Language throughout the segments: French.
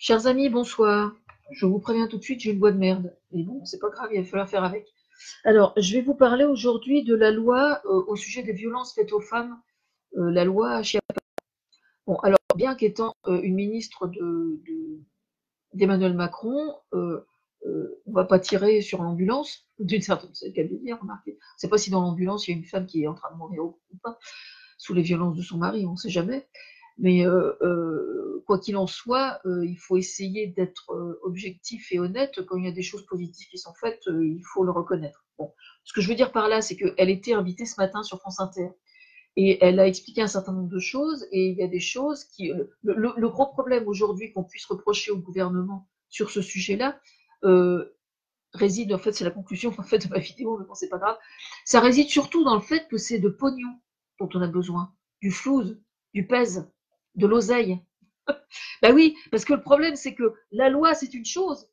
Chers amis, bonsoir. Je vous préviens tout de suite, j'ai une voix de merde. Mais bon, c'est pas grave, il va falloir faire avec. Alors, je vais vous parler aujourd'hui de la loi au sujet des violences faites aux femmes, la loi Chiappa. Bon, alors, bien qu'étant une ministre d'Emmanuel Macron, on va pas tirer sur l'ambulance, d'une certaine, c'est le cas de le dire, remarquez. On ne sait pas si dans l'ambulance, il y a une femme qui est en train de mourir ou pas, sous les violences de son mari, on ne sait jamais. Mais quoi qu'il en soit, il faut essayer d'être objectif et honnête. Quand il y a des choses positives qui sont faites, il faut le reconnaître. Bon. Ce que je veux dire par là, c'est qu'elle était invitée ce matin sur France Inter et elle a expliqué un certain nombre de choses. Et il y a des choses qui. Le gros problème aujourd'hui qu'on puisse reprocher au gouvernement sur ce sujet-là réside, en fait, c'est la conclusion en fait, de ma vidéo, mais bon, c'est pas grave. Ça réside surtout dans le fait que c'est de pognon dont on a besoin, du flouze, du pèse, de l'oseille. Ben oui, parce que le problème, c'est que la loi, c'est une chose.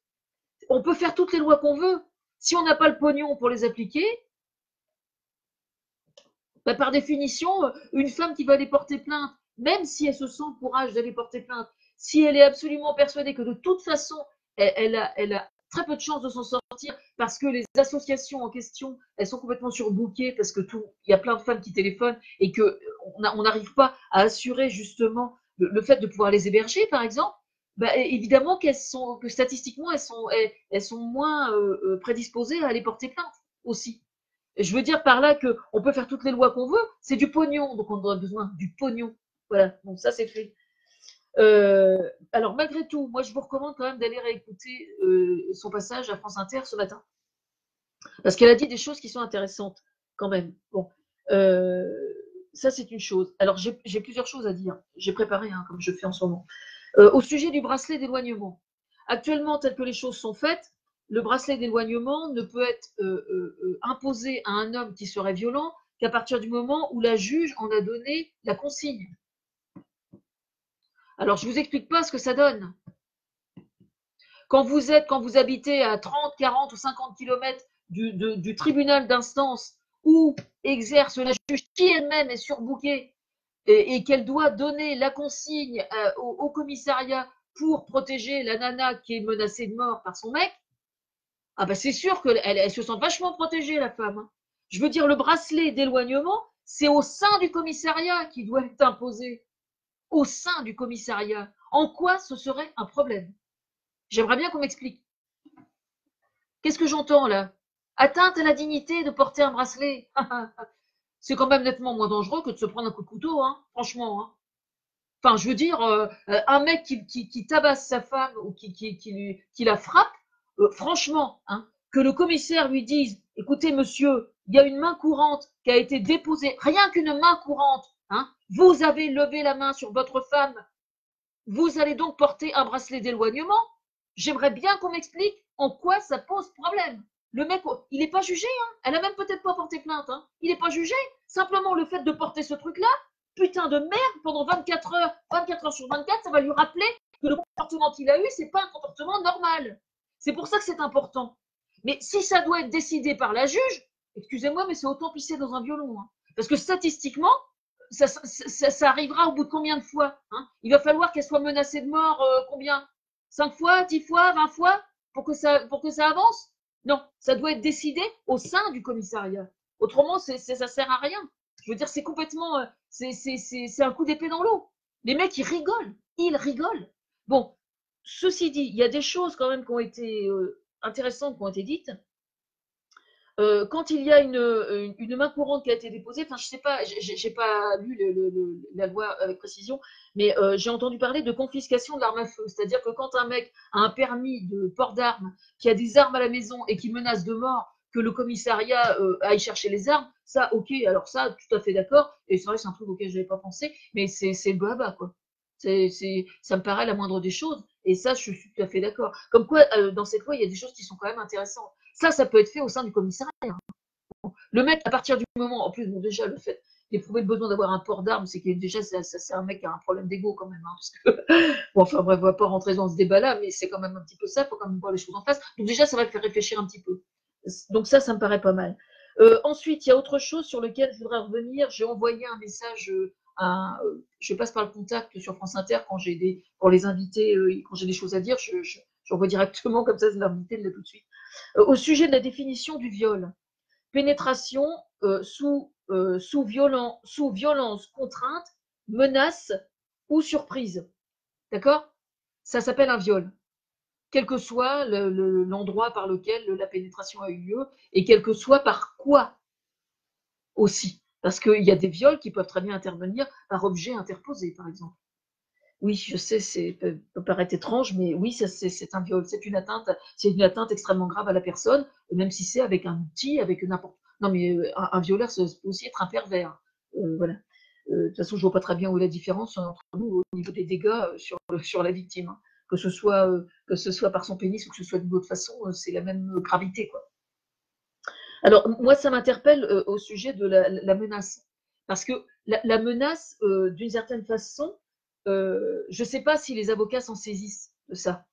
On peut faire toutes les lois qu'on veut. Si on n'a pas le pognon pour les appliquer, ben par définition, une femme qui va aller porter plainte, même si elle se sent le courage d'aller porter plainte, si elle est absolument persuadée que de toute façon, elle a très peu de chances de s'en sortir parce que les associations en question, elles sont complètement surbookées parce que il y a plein de femmes qui téléphonent et que on n'arrive pas à assurer justement le fait de pouvoir les héberger, par exemple. Bah, évidemment que statistiquement elles sont moins prédisposées à aller porter plainte aussi. Je veux dire par là qu'on peut faire toutes les lois qu'on veut, c'est du pognon, donc on a besoin du pognon. Voilà, donc ça c'est fait. Alors malgré tout, moi je vous recommande quand même d'aller réécouter son passage à France Inter ce matin, parce qu'elle a dit des choses qui sont intéressantes quand même. Bon, euh, ça c'est une chose. Alors j'ai plusieurs choses à dire. J'ai préparé, hein, comme je fais en ce moment. Au sujet du bracelet d'éloignement. Actuellement, tel que les choses sont faites, le bracelet d'éloignement ne peut être imposé à un homme qui serait violent qu'à partir du moment où la juge en a donné la consigne. Alors, je ne vous explique pas ce que ça donne. Quand vous habitez à 30, 40 ou 50 kilomètres du tribunal d'instance où exerce la juge qui elle-même est surbookée et qu'elle doit donner la consigne au commissariat pour protéger la nana qui est menacée de mort par son mec, ah ben c'est sûr qu'elle se sent vachement protégée, la femme. Hein. Je veux dire, le bracelet d'éloignement, c'est au sein du commissariat qui doit être imposé. Au sein du commissariat. En quoi ce serait un problème? J'aimerais bien qu'on m'explique. Qu'est-ce que j'entends là? Atteinte à la dignité de porter un bracelet. C'est quand même nettement moins dangereux que de se prendre un coup de couteau, hein, franchement. Hein. Enfin, je veux dire, un mec qui tabasse sa femme ou qui la frappe, franchement, hein, que le commissaire lui dise, écoutez monsieur, il y a une main courante qui a été déposée, rien qu'une main courante, hein, vous avez levé la main sur votre femme, vous allez donc porter un bracelet d'éloignement. J'aimerais bien qu'on m'explique en quoi ça pose problème. Le mec, il n'est pas jugé, hein. Elle a même peut-être pas porté plainte, hein. Il n'est pas jugé. Simplement le fait de porter ce truc-là, putain de merde, pendant 24 heures sur 24, ça va lui rappeler que le comportement qu'il a eu, c'est pas un comportement normal. C'est pour ça que c'est important. Mais si ça doit être décidé par la juge, excusez-moi, mais c'est autant pisser dans un violon. Hein. Parce que statistiquement, ça arrivera au bout de combien de fois, hein. Il va falloir qu'elle soit menacée de mort combien? 5 fois, 10 fois, 20 fois pour que ça avance? Non, ça doit être décidé au sein du commissariat. Autrement, ça sert à rien. Je veux dire, c'est complètement, c'est un coup d'épée dans l'eau. Les mecs, ils rigolent. Bon, ceci dit, il y a des choses quand même qui ont été intéressantes, qui ont été dites. Quand il y a une main courante qui a été déposée, enfin je sais pas, j'ai pas lu la loi avec précision, mais j'ai entendu parler de confiscation de l'arme à feu, c'est-à-dire que quand un mec a un permis de port d'armes, qui a des armes à la maison et qui menace de mort, que le commissariat aille chercher les armes, ça ok, alors ça tout à fait d'accord, et c'est vrai c'est un truc auquel je n'avais pas pensé, mais c'est le blabla quoi. Ça me paraît la moindre des choses, et ça je suis tout à fait d'accord. Comme quoi dans cette loi il y a des choses qui sont quand même intéressantes. Ça peut être fait au sein du commissariat. Le mec, à partir du moment, en plus, bon, déjà, le fait d'éprouver le besoin d'avoir un port d'armes, c'est que déjà, c'est un mec qui a un problème d'ego quand même. Hein, parce que, bon, enfin, bref, on va pas rentrer dans ce débat-là, mais c'est quand même un petit peu ça, il faut quand même voir les choses en face. Donc, déjà, ça va le faire réfléchir un petit peu. Donc, ça me paraît pas mal. Ensuite, il y a autre chose sur lequel je voudrais revenir. J'ai envoyé un message je passe par le contact sur France Inter pour les invités, quand j'ai des choses à dire, j'envoie directement, comme ça, l'invité l'a tout de suite. Au sujet de la définition du viol, pénétration sous violence, contrainte, menace ou surprise. D'accord? Ça s'appelle un viol, quel que soit l'endroit par lequel la pénétration a eu lieu et quel que soit par quoi aussi. Parce qu'il y a des viols qui peuvent très bien intervenir par objet interposé, par exemple. Oui, je sais, ça peut paraître étrange, mais oui, c'est un viol, c'est une atteinte extrêmement grave à la personne, même si c'est avec un outil, avec n'importe. Non, mais un violeur, ça peut aussi être un pervers. Voilà. De toute façon, je vois pas très bien où est la différence entre nous au niveau des dégâts sur la victime, hein. Que ce soit par son pénis ou que ce soit d'une autre façon, c'est la même gravité, quoi. Alors, moi, ça m'interpelle au sujet de la menace. Parce que la menace, d'une certaine façon, je ne sais pas si les avocats s'en saisissent de ça.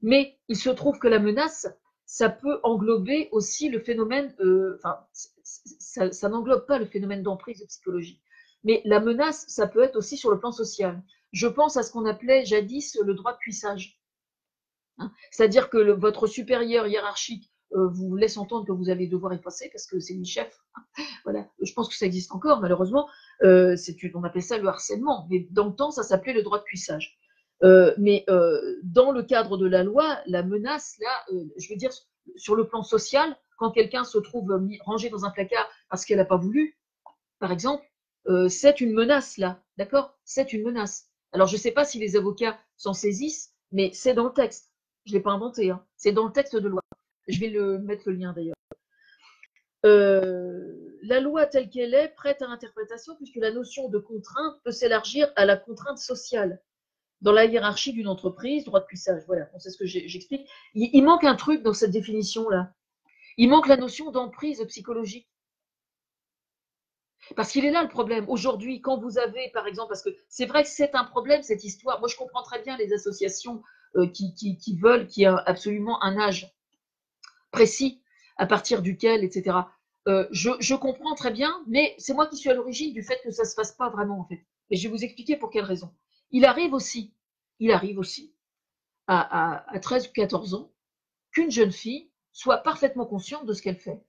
Mais il se trouve que la menace, ça peut englober aussi le phénomène, enfin, ça n'englobe pas le phénomène d'emprise psychologique. Mais la menace, ça peut être aussi sur le plan social. Je pense à ce qu'on appelait jadis le droit de cuissage. Hein. C'est-à-dire que votre supérieur hiérarchique vous laisse entendre que vous allez devoir y passer parce que c'est une chef. Voilà. Je pense que ça existe encore, malheureusement. On appelle ça le harcèlement. Mais dans le temps, ça s'appelait le droit de cuissage. Mais dans le cadre de la loi, la menace, là, je veux dire, sur le plan social, quand quelqu'un se trouve rangé dans un placard parce qu'elle n'a pas voulu, par exemple, c'est une menace, là. D'accord? C'est une menace. Alors, je ne sais pas si les avocats s'en saisissent, mais c'est dans le texte. Je ne l'ai pas inventé, hein. C'est dans le texte de loi. Je vais mettre le lien d'ailleurs. La loi telle qu'elle est prête à interprétation puisque la notion de contrainte peut s'élargir à la contrainte sociale dans la hiérarchie d'une entreprise, droit de cuissage. Voilà, c'est ce que j'explique. Il manque un truc dans cette définition-là. Il manque la notion d'emprise psychologique. Parce qu'il est là le problème. Aujourd'hui, quand vous avez, par exemple, parce que c'est vrai que c'est un problème, cette histoire. Moi, je comprends très bien les associations qui veulent qu'il y ait absolument un âge précis à partir duquel, etc. Je comprends très bien, mais c'est moi qui suis à l'origine du fait que ça ne se fasse pas vraiment, en fait. Et je vais vous expliquer pour quelle raison. Il arrive aussi à 13 ou 14 ans qu'une jeune fille soit parfaitement consciente de ce qu'elle fait.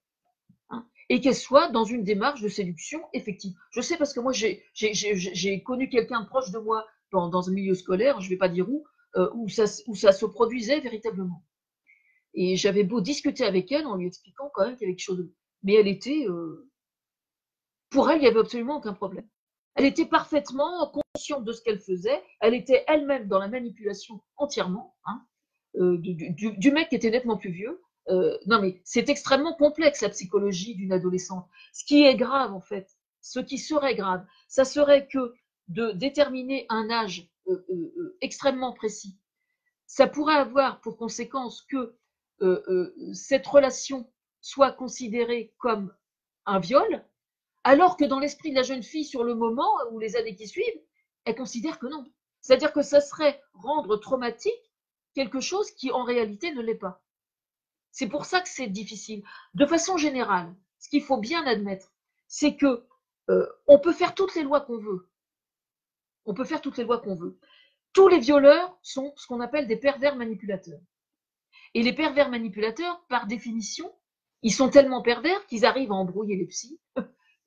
Hein, et qu'elle soit dans une démarche de séduction effective. Je sais parce que moi, j'ai connu quelqu'un de proche de moi dans un milieu scolaire, je ne vais pas dire où ça se produisait véritablement. Et j'avais beau discuter avec elle en lui expliquant quand même qu'il y avait quelque chose de. Mais elle était. Pour elle, il n'y avait absolument aucun problème. Elle était parfaitement consciente de ce qu'elle faisait. Elle était elle-même dans la manipulation entièrement, hein, du mec qui était nettement plus vieux. Non, mais c'est extrêmement complexe la psychologie d'une adolescente. Ce qui est grave, en fait, ce qui serait grave, ça serait que de déterminer un âge extrêmement précis, ça pourrait avoir pour conséquence que cette relation soit considérée comme un viol, alors que dans l'esprit de la jeune fille, sur le moment ou les années qui suivent, elle considère que non. C'est-à-dire que ça serait rendre traumatique quelque chose qui en réalité ne l'est pas. C'est pour ça que c'est difficile. De façon générale, ce qu'il faut bien admettre, c'est que on peut faire toutes les lois qu'on veut. On peut faire toutes les lois qu'on veut. Tous les violeurs sont ce qu'on appelle des pervers manipulateurs. Et les pervers manipulateurs, par définition, ils sont tellement pervers qu'ils arrivent à embrouiller les psys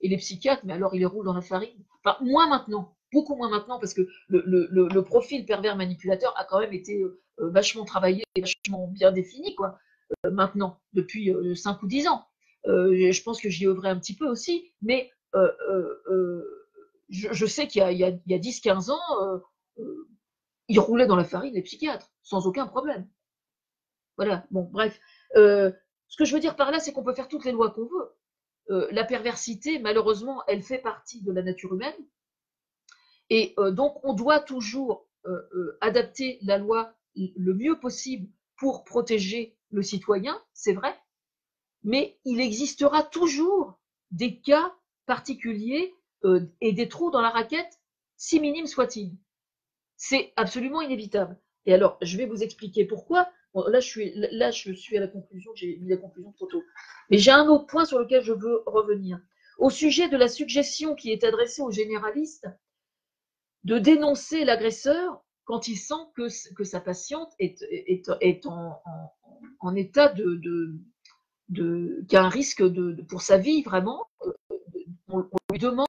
et les psychiatres, mais alors ils les roulent dans la farine. Enfin, moins maintenant, beaucoup moins maintenant, parce que le profil pervers manipulateur a quand même été vachement travaillé et vachement bien défini, quoi, maintenant, depuis 5 ou 10 ans. Je pense que j'y œuvrais un petit peu aussi, mais je sais qu'il y a 10-15 ans, ils roulaient dans la farine les psychiatres, sans aucun problème. Voilà, bon, bref. Ce que je veux dire par là, c'est qu'on peut faire toutes les lois qu'on veut. La perversité, malheureusement, elle fait partie de la nature humaine. Et donc, on doit toujours adapter la loi le mieux possible pour protéger le citoyen, c'est vrai, mais il existera toujours des cas particuliers et des trous dans la raquette, si minimes soient-ils. C'est absolument inévitable. Et alors, je vais vous expliquer pourquoi. Bon, là, je suis à la conclusion, j'ai mis la conclusion trop tôt. Mais j'ai un autre point sur lequel je veux revenir. Au sujet de la suggestion qui est adressée aux généralistes de dénoncer l'agresseur quand il sent que sa patiente est en état qu'il y a un risque pour sa vie, vraiment. On lui demande,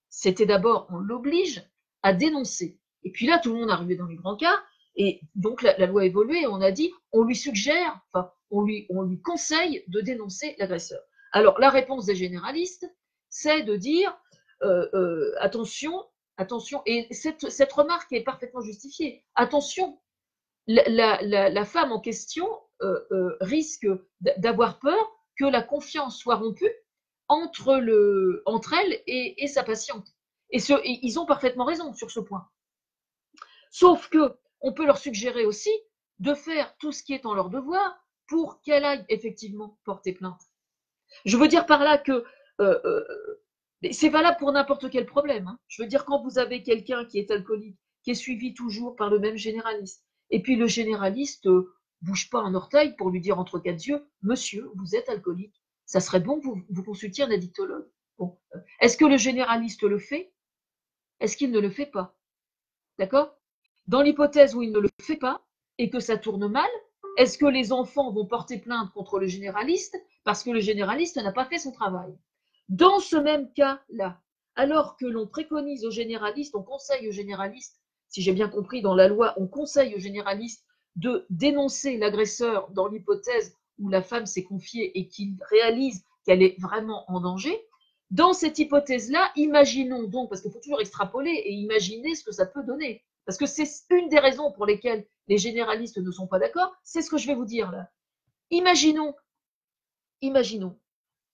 c'était d'abord, on l'oblige à dénoncer. Et puis là, tout le monde est arrivé dans les grands cas, et donc la loi a évolué, et on a dit, on lui suggère, enfin, on lui conseille de dénoncer l'agresseur. Alors, la réponse des généralistes, c'est de dire, attention, attention, et cette remarque est parfaitement justifiée. Attention, la femme en question risque d'avoir peur que la confiance soit rompue entre elle et sa patiente. Et ils ont parfaitement raison sur ce point. Sauf que on peut leur suggérer aussi de faire tout ce qui est en leur devoir pour qu'elle aille effectivement porter plainte. Je veux dire par là que c'est valable pour n'importe quel problème. Hein. Je veux dire, quand vous avez quelqu'un qui est alcoolique, qui est suivi toujours par le même généraliste, et puis le généraliste bouge pas un orteil pour lui dire entre quatre yeux, monsieur, vous êtes alcoolique, ça serait bon que vous consultiez un addictologue. Bon. Est-ce que le généraliste le fait? Est-ce qu'il ne le fait pas? D'accord? Dans l'hypothèse où il ne le fait pas et que ça tourne mal, est-ce que les enfants vont porter plainte contre le généraliste parce que le généraliste n'a pas fait son travail? Dans ce même cas-là, alors que l'on préconise aux généralistes, on conseille aux généralistes, si j'ai bien compris dans la loi, on conseille aux généralistes de dénoncer l'agresseur dans l'hypothèse où la femme s'est confiée et qu'il réalise qu'elle est vraiment en danger. Dans cette hypothèse-là, imaginons donc, parce qu'il faut toujours extrapoler et imaginer ce que ça peut donner. Parce que c'est une des raisons pour lesquelles les généralistes ne sont pas d'accord, c'est ce que je vais vous dire là. Imaginons,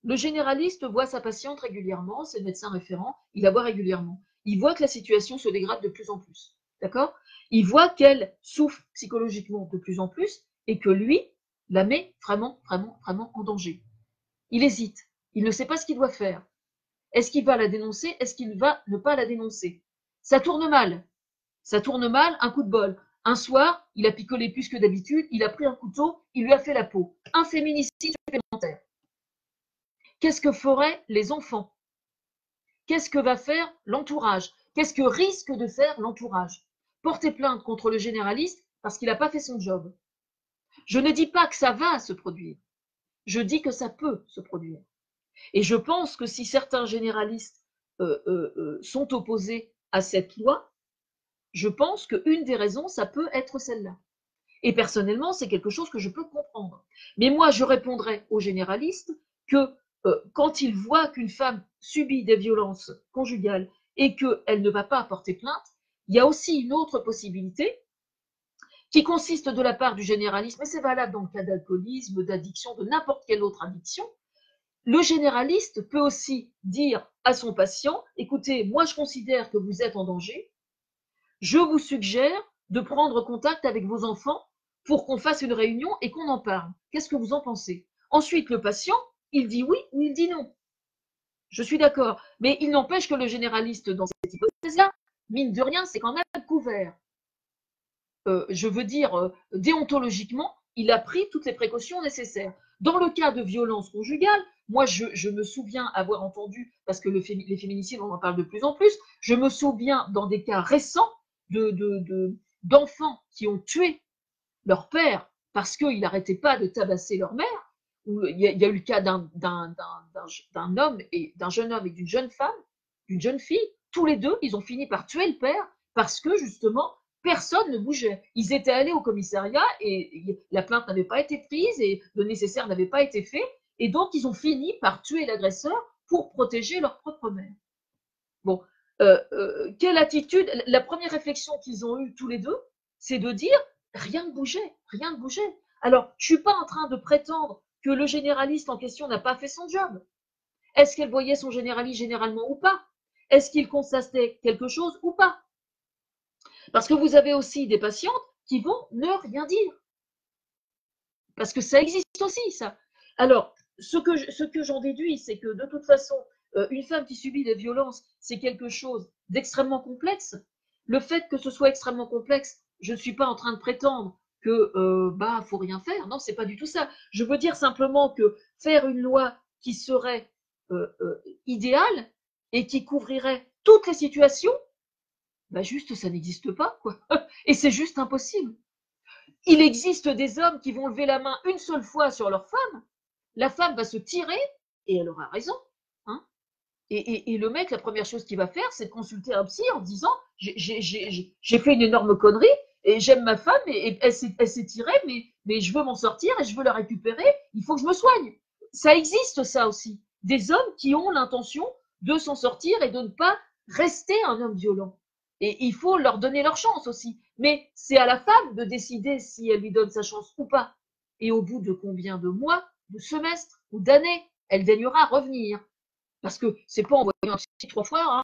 le généraliste voit sa patiente régulièrement, c'est le médecin référent, il la voit régulièrement. Il voit que la situation se dégrade de plus en plus. D'accord? Il voit qu'elle souffre psychologiquement de plus en plus et que lui la met vraiment en danger. Il hésite. Il ne sait pas ce qu'il doit faire. Est-ce qu'il va la dénoncer? Est-ce qu'il va ne pas la dénoncer? Ça tourne mal. Ça tourne mal, un coup de bol. Un soir, il a picolé plus que d'habitude, il a pris un couteau, il lui a fait la peau. Un féminicide supplémentaire. Qu'est-ce que feraient les enfants? Qu'est-ce que va faire l'entourage? Qu'est-ce que risque de faire l'entourage? Porter plainte contre le généraliste parce qu'il n'a pas fait son job. Je ne dis pas que ça va se produire. Je dis que ça peut se produire. Et je pense que si certains généralistes sont opposés à cette loi, je pense qu'une des raisons, ça peut être celle-là. Et personnellement, c'est quelque chose que je peux comprendre. Mais moi, je répondrais aux généralistes que quand ils voient qu'une femme subit des violences conjugales et qu'elle ne va pas porter plainte, il y a aussi une autre possibilité qui consiste de la part du généraliste, mais c'est valable dans le cas d'alcoolisme, d'addiction, de n'importe quelle autre addiction. Le généraliste peut aussi dire à son patient, écoutez, moi je considère que vous êtes en danger, je vous suggère de prendre contact avec vos enfants pour qu'on fasse une réunion et qu'on en parle. Qu'est-ce que vous en pensez? Ensuite, le patient, il dit oui ou il dit non. Je suis d'accord. Mais il n'empêche que le généraliste, dans cette hypothèse-là, mine de rien, c'est quand même couvert. Je veux dire, déontologiquement, il a pris toutes les précautions nécessaires. Dans le cas de violence conjugale, moi, je me souviens avoir entendu, parce que les féminicides, on en parle de plus en plus, je me souviens dans des cas récents d'enfants qui ont tué leur père parce qu'ils n'arrêtaient pas de tabasser leur mère. Il y a eu le cas d'un homme et d'un jeune homme et d'une jeune femme, d'une jeune fille. Tous les deux, ils ont fini par tuer le père parce que justement, personne ne bougeait. Ils étaient allés au commissariat et la plainte n'avait pas été prise et le nécessaire n'avait pas été fait. Et donc, ils ont fini par tuer l'agresseur pour protéger leur propre mère. Bon, quelle attitude? La première réflexion qu'ils ont eue tous les deux, c'est de dire rien ne bougeait, rien ne bougeait. Alors, je suis pas en train de prétendre que le généraliste en question n'a pas fait son job. Est-ce qu'elle voyait son généraliste généralement ou pas? Est-ce qu'il constatait quelque chose ou pas? Parce que vous avez aussi des patientes qui vont ne rien dire. Parce que ça existe aussi, ça. Alors, ce que j'en déduis, c'est que de toute façon, une femme qui subit des violences, c'est quelque chose d'extrêmement complexe. Le fait que ce soit extrêmement complexe, je ne suis pas en train de prétendre que faut rien faire. Non, c'est pas du tout ça. Je veux dire simplement que faire une loi qui serait idéale et qui couvrirait toutes les situations, Bah juste, ça n'existe pas, quoi. Et c'est juste impossible. Il existe des hommes qui vont lever la main une seule fois sur leur femme, la femme va se tirer, et elle aura raison. Hein. Et le mec, la première chose qu'il va faire, c'est de consulter un psy en disant j'ai fait une énorme connerie, et j'aime ma femme, et elle s'est tirée, mais je veux m'en sortir, et je veux la récupérer, il faut que je me soigne. Ça existe, ça aussi. Des hommes qui ont l'intention de s'en sortir et de ne pas rester un homme violent. Et il faut leur donner leur chance aussi. Mais c'est à la femme de décider si elle lui donne sa chance ou pas. Et au bout de combien de mois, de semestres ou d'années, elle daignera revenir. Parce que c'est pas en voyant un psy 3 fois hein,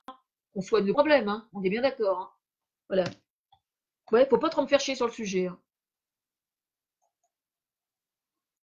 qu'on soigne le problème. Hein. On est bien d'accord. Hein. Voilà. Ouais, faut pas trop me faire chier sur le sujet. Hein.